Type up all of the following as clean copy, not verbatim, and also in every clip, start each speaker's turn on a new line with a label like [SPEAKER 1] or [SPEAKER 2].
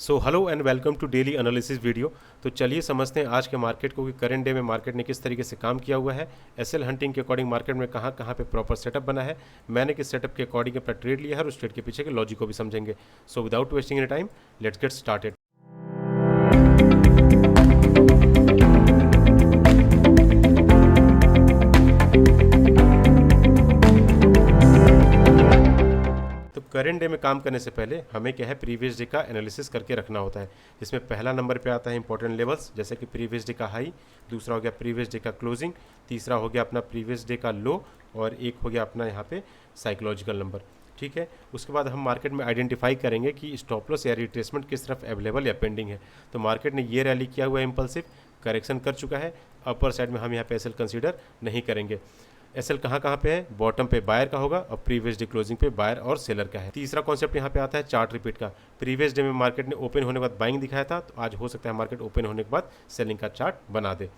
[SPEAKER 1] So hello and welcome to daily analysis video. तो चलिए समझते हैं आज के मार्केट को कि करंट डे में मार्केट ने किस तरीके से काम किया हुआ है। एसएल हंटिंग के अकॉर्डिंग मार्केट में कहाँ कहाँ पे प्रॉपर सेटअप बना है, मैंने किस सेटअप के अकॉर्डिंग अपना ट्रेड लिया है और उस ट्रेड के पीछे के लॉजिक को भी समझेंगे। So without wasting any time let's get started. तो करंट डे में काम करने से पहले हमें क्या है, प्रीवियस डे का एनालिसिस करके रखना होता है, जिसमें पहला नंबर पे आता है इंपॉर्टेंट लेवल्स, जैसे कि प्रीवियस डे का हाई, दूसरा हो गया प्रीवियस डे का क्लोजिंग, तीसरा हो गया अपना प्रीवियस डे का लो, और एक हो गया अपना यहाँ पे साइकोलॉजिकल नंबर। ठीक है, उसके बाद हम मार्केट में आइडेंटिफाई करेंगे कि स्टॉप लॉस या रिट्रेसमेंट किस तरफ अवेलेबल या पेंडिंग है। तो मार्केट ने ये रैली किया हुआ है, इम्पल्सिव करेक्शन कर चुका है, अपर साइड में हम यहाँ पे एसएल कंसीडर नहीं करेंगे। एसएल कहाँ कहाँ पे है, बॉटम पे बायर का होगा और प्रीवियस डे क्लोजिंग पे बायर और सेलर का है। तीसरा कॉन्सेप्ट यहाँ पे आता है चार्ट रिपीट का। प्रीवियस डे में मार्केट ने ओपन होने के बाद बाइंग दिखाया था, तो आज हो सकता है मार्केट ओपन होने के बाद सेलिंग का चार्ट बना दे।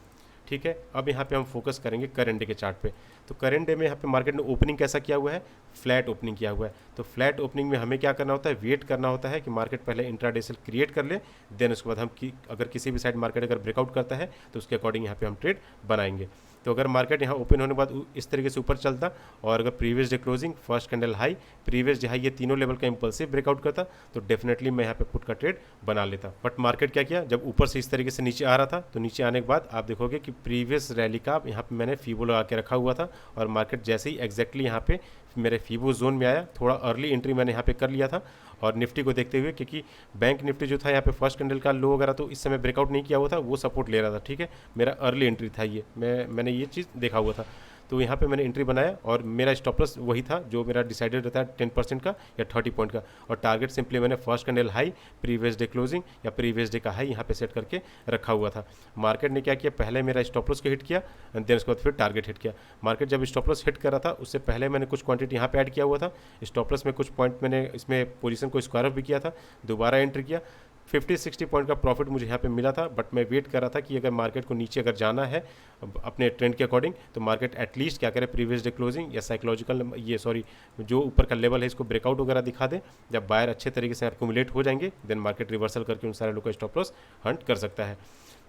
[SPEAKER 1] ठीक है, अब यहाँ पे हम फोकस करेंगे करंट डे के चार्ट पे। तो करंट डे में यहाँ पे मार्केट ने ओपनिंग कैसा किया हुआ है, फ्लैट ओपनिंग किया हुआ है। तो फ्लैट ओपनिंग में हमें क्या करना होता है, वेट करना होता है कि मार्केट पहले इंट्राडे सेल क्रिएट कर ले, देन उसके बाद हम अगर किसी भी साइड मार्केट अगर ब्रेकआउट करता है तो उसके अकॉर्डिंग यहाँ पे हम ट्रेड बनाएंगे। तो अगर मार्केट यहाँ ओपन होने के बाद इस तरीके से ऊपर चलता और अगर previous day closing, first candle high, previous day high, ये तीनों लेवल का इंपल्सिव ब्रेकआउट करता तो डेफिनेटली मैं यहाँ पे पुट का ट्रेड बना लेता। बट मार्केट क्या किया, जब ऊपर से इस तरीके से नीचे आ रहा था तो नीचे आने के बाद आप देखोगे कि प्रीवियस रैली का यहाँ पे मैंने फीबो लगा के रखा हुआ था, और मार्केट जैसे ही एग्जैक्टली यहाँ पे मेरे फीबो जोन में आया, थोड़ा अर्ली एंट्री मैंने यहाँ पे कर लिया था। और निफ्टी को देखते हुए, क्योंकि बैंक निफ्टी जो था यहाँ पे फर्स्ट कैंडल का लो वगैरह तो इस समय ब्रेकआउट नहीं किया हुआ था, वो सपोर्ट ले रहा था। ठीक है, मेरा अर्ली एंट्री था ये, मैंने ये चीज़ देखा हुआ था, तो यहाँ पे मैंने एंट्री बनाया और मेरा स्टॉप लॉस वही था जो मेरा डिसाइडेड रहता है 10% का या 30 पॉइंट का। और टारगेट सिंपली मैंने first candle high, previous day closing या प्रीवियस डे का हाई यहाँ पे सेट करके रखा हुआ था। मार्केट ने क्या किया, पहले मेरा स्टॉप लॉस को हिट किया, देन उसके बाद फिर टारगेट हिट किया। मार्केट जब स्टॉप लॉस हिट कर रहा था उससे पहले मैंने कुछ क्वांटिटी यहाँ पे ऐड किया हुआ था, स्टॉप लॉस में कुछ पॉइंट मैंने इसमें पोजीशन को स्क्वायर ऑफ भी किया था, दोबारा एंट्री किया, 50-60 पॉइंट का प्रॉफिट मुझे यहाँ पे मिला था। बट मैं वेट कर रहा था कि अगर मार्केट को नीचे अगर जाना है अपने ट्रेंड के अकॉर्डिंग, तो मार्केट एटलीस्ट क्या करे, प्रीवियस डे क्लोजिंग या साइकोलॉजिकल जो ऊपर का लेवल है इसको ब्रेकआउट वगैरह दिखा दे। जब बायर अच्छे तरीके से एक्यूमुलेट हो जाएंगे, देन मार्केट रिवर्सल करके उन सारे लोग का स्टॉप लॉस हंट कर सकता है।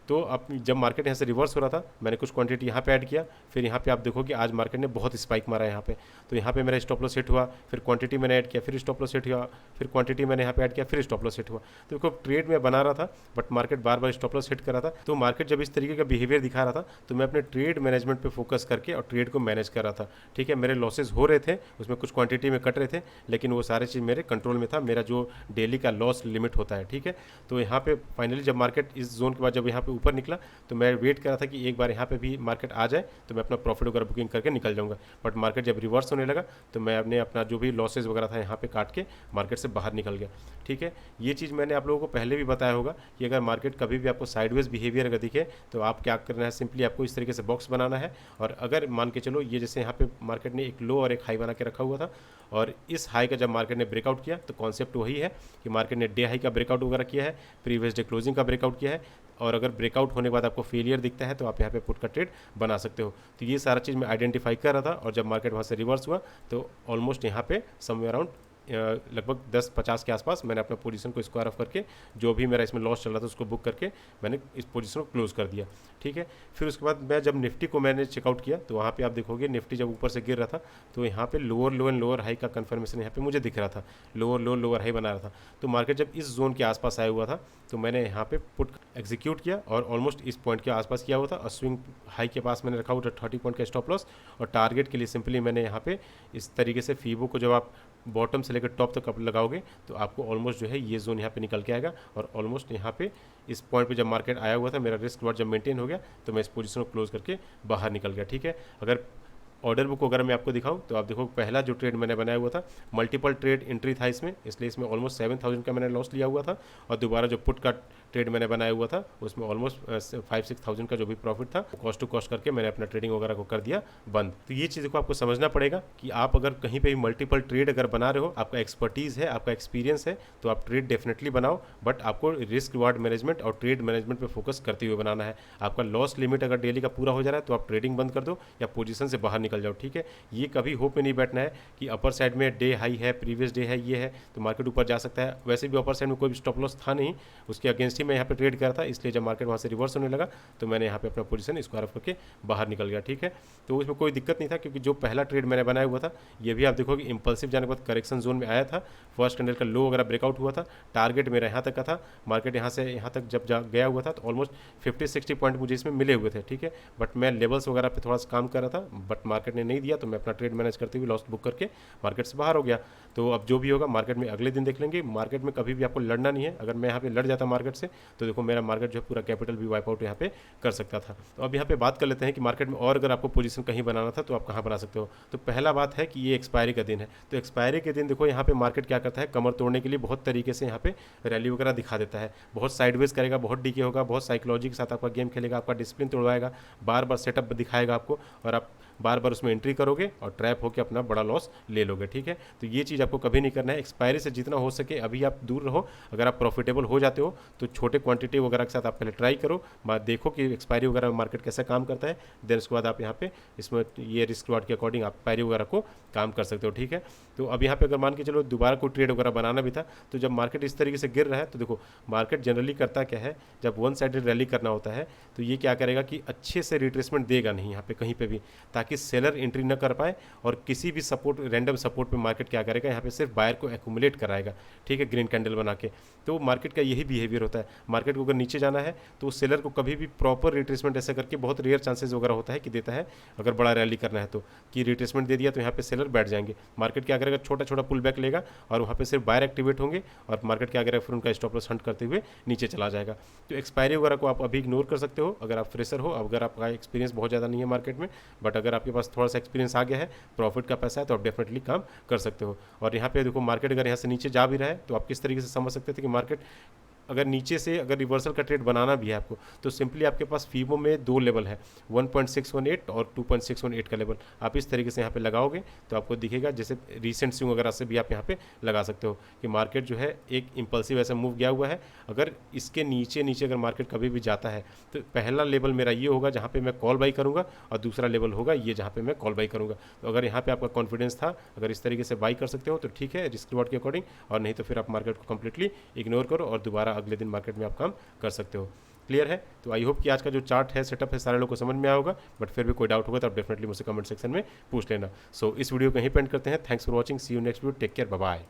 [SPEAKER 1] तो अब जब मार्केट यहाँ से रिवर्स हो रहा था, मैंने कुछ क्वांटिटी यहाँ पे ऐड किया, फिर यहाँ पे आप देखोगे आज मार्केट ने बहुत स्पाइक मारा है यहाँ पे, तो यहाँ पे मेरा स्टॉप लॉस हिट हुआ, फिर क्वांटिटी मैंने ऐड किया, फिर स्टॉप लॉस हिट हुआ, फिर क्वांटिटी मैंने यहाँ पे ऐड किया, फिर स्टॉप लॉस हिट हुआ। तो देखो ट्रेड में बना रहा था, but market bar bar stop loss hit कर रहा था। तो मार्केट जब इस तरीके का बिहेवियर दिखा रहा था तो मैं अपने ट्रेड मैनेजमेंट पर फोकस करके और ट्रेड को मैनेज कर रहा था। ठीक है, मेरे लॉसेज हो रहे थे, उसमें कुछ क्वांटिटी में कट रहे थे, लेकिन वो सारे चीज़ मेरे कंट्रोल में था, मेरा जो डेली का लॉस लिमिट होता है। ठीक है, तो यहाँ पे फाइनली जब मार्केट इस जोन के बाद जब यहाँ पे ऊपर निकला तो मैं वेट कर रहा था कि एक बार यहाँ पे भी मार्केट आ जाए तो मैं अपना प्रॉफिट वगैरह बुकिंग करके निकल जाऊंगा। बट मार्केट जब रिवर्स होने लगा तो मैं अपना जो भी लॉसेज वगैरह था यहाँ पे काट के मार्केट से बाहर निकल गया। ठीक है, ये चीज़ मैंने आप लोगों को पहले भी बताया होगा कि अगर मार्केट कभी भी आपको साइडवेज बिहेवियर अगर दिखे तो आप क्या करना है, सिंपली आपको इस तरीके से बॉक्स बनाना है। और अगर मान के चलो ये जैसे यहाँ पे मार्केट ने एक लो और एक हाई बना के रखा हुआ था, और इस हाई का जब मार्केट ने ब्रेकआउट किया तो कॉन्सेप्ट वही है कि मार्केट ने डे हाई का ब्रेकआउट वगैरह किया है, प्रीवियस डे क्लोजिंग का ब्रेकआउट किया है, और अगर ब्रेकआउट होने के बाद आपको फेलियर दिखता है तो आप यहाँ पे पुट का ट्रेड बना सकते हो। तो ये सारा चीज़ मैं आइडेंटिफाई कर रहा था, और जब मार्केट वहाँ से रिवर्स हुआ तो ऑलमोस्ट यहाँ पे समवेयर अराउंड लगभग 10-50 के आसपास मैंने अपना पोजीशन को स्क्वायर ऑफ करके जो भी मेरा इसमें लॉस चल रहा था उसको बुक करके मैंने इस पोजीशन को क्लोज कर दिया। ठीक है, फिर उसके बाद मैं जब निफ्टी को मैंने चेकआउट किया तो वहाँ पे आप देखोगे निफ्टी जब ऊपर से गिर रहा था तो यहाँ पे lower low and lower high का कन्फर्मेशन यहाँ पे मुझे दिख रहा था, लोअर लो लोअर हाई बना रहा था। तो मार्केट जब इस जोन के आसपास आया हुआ था तो मैंने यहाँ पे पुट एग्जीक्यूट किया और ऑलमोस्ट इस पॉइंट के आसपास किया हुआ था, और स्विंग हाई के पास मैंने रखा हुआ था 30 पॉइंट का स्टॉप लॉस। और टारगेट के लिए सिंपली मैंने यहाँ पे इस तरीके से फीबो को जब आप बॉटम से लेकर टॉप तक लगाओगे तो आपको ऑलमोस्ट जो है ये जोन यहाँ पे निकल के आएगा, और ऑलमोस्ट यहाँ पे इस पॉइंट पे जब मार्केट आया हुआ था मेरा रिस्क लॉट जब मेंटेन हो गया तो मैं इस पोजीशन को क्लोज करके बाहर निकल गया। ठीक है, अगर ऑर्डर बुक अगर मैं आपको दिखाऊं तो आप देखो पहला जो ट्रेड मैंने बनाया हुआ था मल्टीपल ट्रेड एंट्री था इसमें, इसलिए इसमें ऑलमोस्ट 7000 का मैंने लॉस लिया हुआ था। और दोबारा जो पुट का ट्रेड मैंने बनाया हुआ था उसमें ऑलमोस्ट 5-6 का जो भी प्रॉफिट था कॉस्ट टू कॉस्ट करके मैंने अपना ट्रेडिंग वगैरह को कर दिया बंद। तो ये चीज़ को आपको समझना पड़ेगा कि आप अगर कहीं पे भी मल्टीपल ट्रेड अगर बना रहे हो, आपका एक्सपर्टीज़ है, आपका एक्सपीरियंस है, तो आप ट्रेड डेफिनेटली बनाओ, बट आपको रिस्क रिवार्ड मैनेजमेंट और ट्रेड मैनेजमेंट पे फोकस करते हुए बनाना है। आपका लॉस लिमिट अगर डेली का पूरा हो जा रहा है तो आप ट्रेडिंग बंद कर दो या पोजीशन से बाहर निकल जाओ, ठीक है। ये कभी होप में नहीं बैठना है कि अपर साइड में डे हाई है, प्रीवियस डे है, ये है तो मार्केट ऊपर जा सकता है। वैसे भी अपर साइड में कोई भी स्टॉप लॉस था नहीं, उसके अगेंस्ट ही मैं यहाँ पे ट्रेड करा था, इसलिए जब मार्केट वहाँ से रिवर्स होने लगा तो मैंने यहाँ पे अपना पोजीशन स्क्वायर ऑफ करके बाहर निकल गया, ठीक है। तो उसमें कोई दिक्कत नहीं था, क्योंकि जो पहला ट्रेड मैंने बनाया हुआ था ये भी आप देखोगे इम्पल्सिव जाने के बाद करेक्शन जोन में आया था। फर्स्ट कैंडल का लो वगैरह ब्रेकआउट हुआ था, टारगेट मेरा यहाँ तक का था, मार्केट यहाँ से यहाँ तक जब गया हुआ था तो ऑलमोस्ट 50-60 पॉइंट मुझे इसमें मिले हुए थे, ठीक है। बट मैं लेवल्स वगैरह पे थोड़ा सा काम कर रहा था, बट मार्केट ने नहीं दिया तो मैं अपना ट्रेड मैनेज करते हुए लॉस बुक करके मार्केट से बाहर हो गया। तो अब जो भी होगा मार्केट में अगले दिन देख लेंगे। मार्केट में कभी भी आपको लड़ना नहीं है, अगर मैं यहाँ पे लड़ जाता मार्केट से तो देखो मेरा मार्केट जो है पूरा कैपिटल भी वाइप आउट यहाँ पे कर सकता था। तो अब यहाँ पे बात कर लेते हैं कि मार्केट में और अगर आपको पोजीशन कहीं बनाना था तो आप कहाँ बना सकते हो। तो पहला बात है कि ये एक्सपायरी का दिन है, तो एक्सपायरी के दिन देखो यहाँ पे मार्केट क्या करता है, कमर तोड़ने के लिए बहुत तरीके से यहाँ पे रैली वगैरह दिखा देता है, बहुत साइडवेज करेगा, बहुत डीके होगा, बहुत साइकोलॉजी के साथ आपका गेम खेलेगा, आपका डिसिप्लिन तोड़वाएगा, बार बार सेटअप दिखाएगा आपको और आप बार बार उसमें एंट्री करोगे और ट्रैप होकर अपना बड़ा लॉस ले लोगे, ठीक है। तो ये चीज़ आपको कभी नहीं करना है। एक्सपायरी से जितना हो सके अभी आप दूर रहो। अगर आप प्रॉफिटेबल हो जाते हो तो छोटे क्वांटिटी वगैरह के साथ आप पहले ट्राई करो, बाद देखो कि एक्सपायरी वगैरह मार्केट कैसे काम करता है, देन उसके बाद आप यहाँ पे इसमें ये रिस्क रिवार्ड के अकॉर्डिंग आप एक्सपायरी वगैरह को काम कर सकते हो, ठीक है। तो अब यहाँ पे अगर मान के चलो दोबारा कोई ट्रेड वगैरह बनाना भी था तो जब मार्केट इस तरीके से गिर रहा है तो देखो मार्केट जनरली करता क्या है, जब वन साइडेड रैली करना होता है तो ये क्या करेगा कि अच्छे से रिट्रेसमेंट देगा नहीं यहाँ पे कहीं पे भी, ताकि सेलर एंट्री न कर पाए और किसी भी सपोर्ट रैंडम सपोर्ट पे मार्केट क्या करेगा, यहाँ पे सिर्फ बायर को एक्यूमुलेट कराएगा, ठीक है, ग्रीन कैंडल बना के। तो मार्केट का यही बिहेवियर होता है। मार्केट को अगर नीचे जाना है तो सेलर को कभी भी प्रॉपर रिट्रेसमेंट ऐसे करके, बहुत रेयर चांसेस वगैरह होता है कि देता है, अगर बड़ा रैली करना है तो कि रिट्रेसमेंट दे दिया तो यहाँ पे सेलर बैठ जाएंगे। मार्केट क्या करेगा, छोटा छोटा पुल बैक लेगा और वहाँ पे सिर्फ बायर एक्टिवेट होंगे और मार्केट क्या करेगा, फिर उनका स्टॉप लॉस हंट करते हुए नीचे चला जाएगा। तो एक्सपायरी वगैरह को आप अभी इग्नोर कर सकते हो अगर आप फ्रेशर हो, अगर आपका एक्सपीरियंस बहुत ज़्यादा नहीं है मार्केट में, बट अगर आपके पास थोड़ा सा एक्सपीरियंस आ गया है, प्रॉफिट का पैसा है, तो आप डेफिनेटली काम कर सकते हो। और यहाँ पे देखो मार्केट अगर यहाँ से नीचे जा भी रहा है तो आप किस तरीके से समझ सकते थे कि मार्केट अगर नीचे से अगर रिवर्सल का ट्रेड बनाना भी है आपको तो सिंपली आपके पास फीबो में दो लेवल है, 1.618 और 2.618 का लेवल। आप इस तरीके से यहाँ पे लगाओगे तो आपको दिखेगा, जैसे रीसेंट स्विंग वगैरह से भी आप यहाँ पे लगा सकते हो कि मार्केट जो है एक इंपल्सिव ऐसा मूव गया हुआ है। अगर इसके नीचे नीचे अगर मार्केट कभी भी जाता है तो पहला लेवल मेरा ये होगा जहाँ पे मैं कॉल बाई करूँगा और दूसरा लेवल होगा ये जहाँ पे मैं कॉल बाई करूँगा। तो अगर यहाँ पे आपका कॉन्फिडेंस था, अगर इस तरीके से बाई कर सकते हो तो ठीक है रिस्क रिवॉर्ड के अकॉर्डिंग, और नहीं तो फिर आप मार्केट को कंप्लीटली इग्नोर करो और दोबारा अगले दिन मार्केट में आप काम कर सकते हो। क्लियर है? तो आई होप कि आज का जो चार्ट है, सेटअप है, सारे लोगों को समझ में आया होगा, बट फिर भी कोई डाउट होगा तो आप डेफिनेटली मुझसे कमेंट सेक्शन में पूछ लेना। सो इस वीडियो को यहीं पेंड करते हैं। Thanks for watching, see you next video, take care, bye bye.